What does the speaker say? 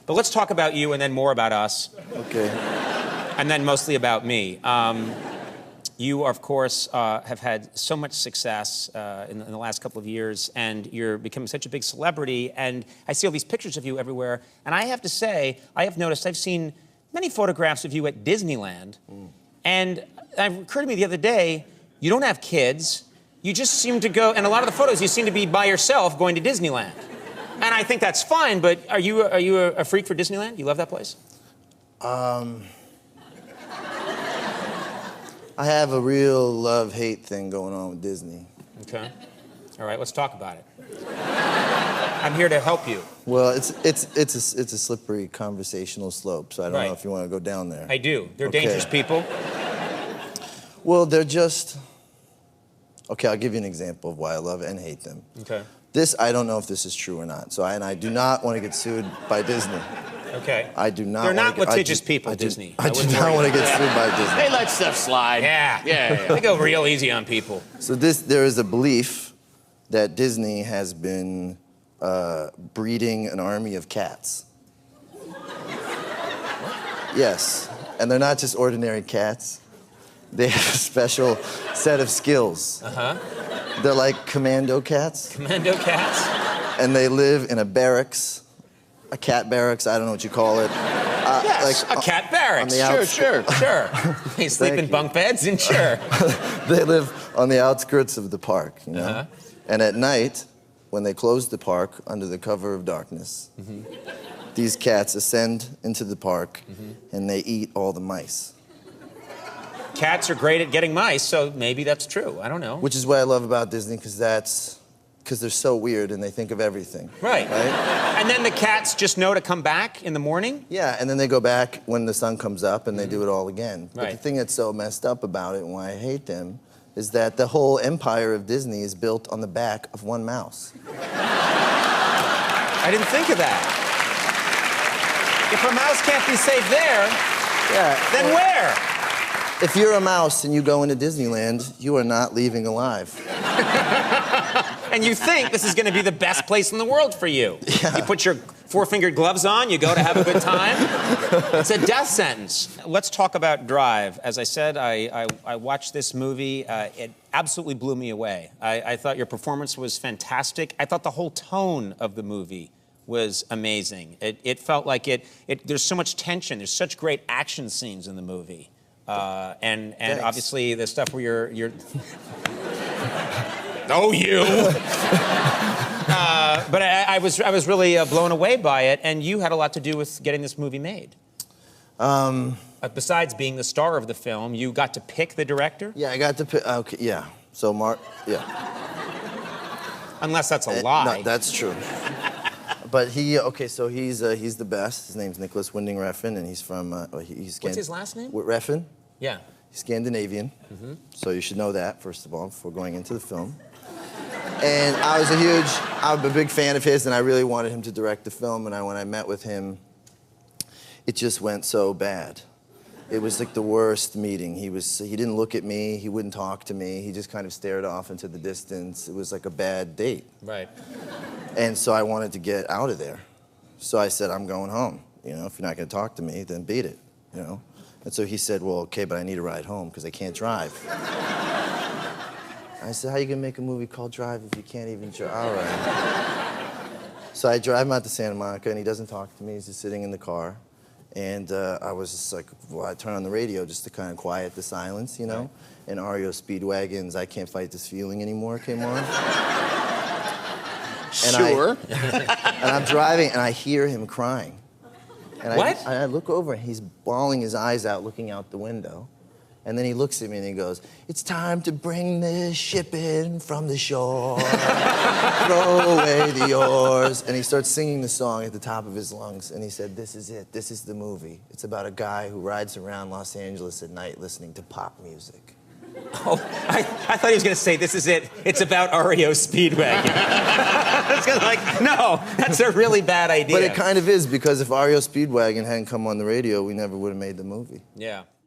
But let's talk about you and then more about us. Okay. And then mostly about me. You, of course, have had so much success in the last couple of years, and you're becoming such a big celebrity, and I see all these pictures of you everywhere, and I have to say, I have noticed, I've seen many photographs of you at Disneyland, and it occurred to me the other day, you don't have kids, you just seem to go, and a lot of the photos, you seem to be by yourself going to Disneyland. And I think that's fine, but are you a freak for Disneyland? You love that place? I have a real love-hate thing going on with Disney. Okay. All right, let's talk about it. I'm here to help you. Well, it's a slippery conversational slope, so I don't know if you want to go down there. I do. They're dangerous people. Well, they're just... Okay, I'll give you an example of why I love and hate them. Okay. This, I don't know if this is true or not, so I do not want to get sued by Disney. Okay. I do not. They're not litigious people, Disney. I do not want to get sued by Disney. They let stuff slide. Yeah. They go real easy on people. So there is a belief that Disney has been breeding an army of cats. Yes, and they're not just ordinary cats. They have a special set of skills. They're like commando cats. Commando cats? And they live in a barracks. A cat barracks, I don't know what you call it. Yes, like, a cat barracks. Sure. They sleep in bunk beds, and sure. They live on the outskirts of the park, you know? And at night, when they close the park under the cover of darkness, these cats ascend into the park and they eat all the mice. Cats are great at getting mice, so maybe that's true. I don't know. Which is what I love about Disney, because they're so weird and they think of everything. Right? And then the cats just know to come back in the morning? Yeah, and then they go back when the sun comes up and they do it all again. But the thing that's so messed up about it and why I hate them is that the whole empire of Disney is built on the back of one mouse. I didn't think of that. If a mouse can't be safe there, then where? If you're a mouse and you go into Disneyland, you are not leaving alive. And you think this is going to be the best place in the world for you. Yeah. You put your four-fingered gloves on, you go to have a good time. It's a death sentence. Let's talk about Drive. As I said, I watched this movie. It absolutely blew me away. I thought your performance was fantastic. I thought the whole tone of the movie was amazing. It felt like there's so much tension. There's such great action scenes in the movie. And obviously the stuff where you're oh, you! But I was really blown away by it, and you had a lot to do with getting this movie made. Besides being the star of the film, you got to pick the director? Yeah, I got to pick, okay, yeah. So Unless that's a lie. No, that's true. But so he's the best. His name's Nicholas Winding Refn, and he's from, What's his last name? Refn. Yeah. He's Scandinavian, so you should know that, first of all, before going into the film. And I'm a big fan of his, and I really wanted him to direct the film, and when I met with him, it just went so bad. It was like the worst meeting. He didn't look at me, he wouldn't talk to me, he just kind of stared off into the distance. It was like a bad date. Right. And so I wanted to get out of there. So I said, I'm going home. You know, if you're not gonna talk to me, then beat it, you know? And so he said, well, okay, but I need a ride home because I can't drive. I said, how are you gonna make a movie called Drive if you can't even drive? All right. So I drive him out to Santa Monica, and he doesn't talk to me. He's just sitting in the car. And I was just like, well, I turn on the radio just to kind of quiet the silence, you know? And REO Speedwagon's I Can't Fight This Feeling Anymore came on. Sure. And I'm driving, and I hear him crying. And I look over, and he's bawling his eyes out, looking out the window. And then he looks at me, and he goes, it's time to bring this ship in from the shore. Throw away the oars. And he starts singing the song at the top of his lungs. And he said, this is it. This is the movie. It's about a guy who rides around Los Angeles at night listening to pop music. Oh, I thought he was going to say, this is it. It's about REO Speedwagon. I was like, no, that's a really bad idea. But it kind of is, because if REO Speedwagon hadn't come on the radio, we never would have made the movie. Yeah.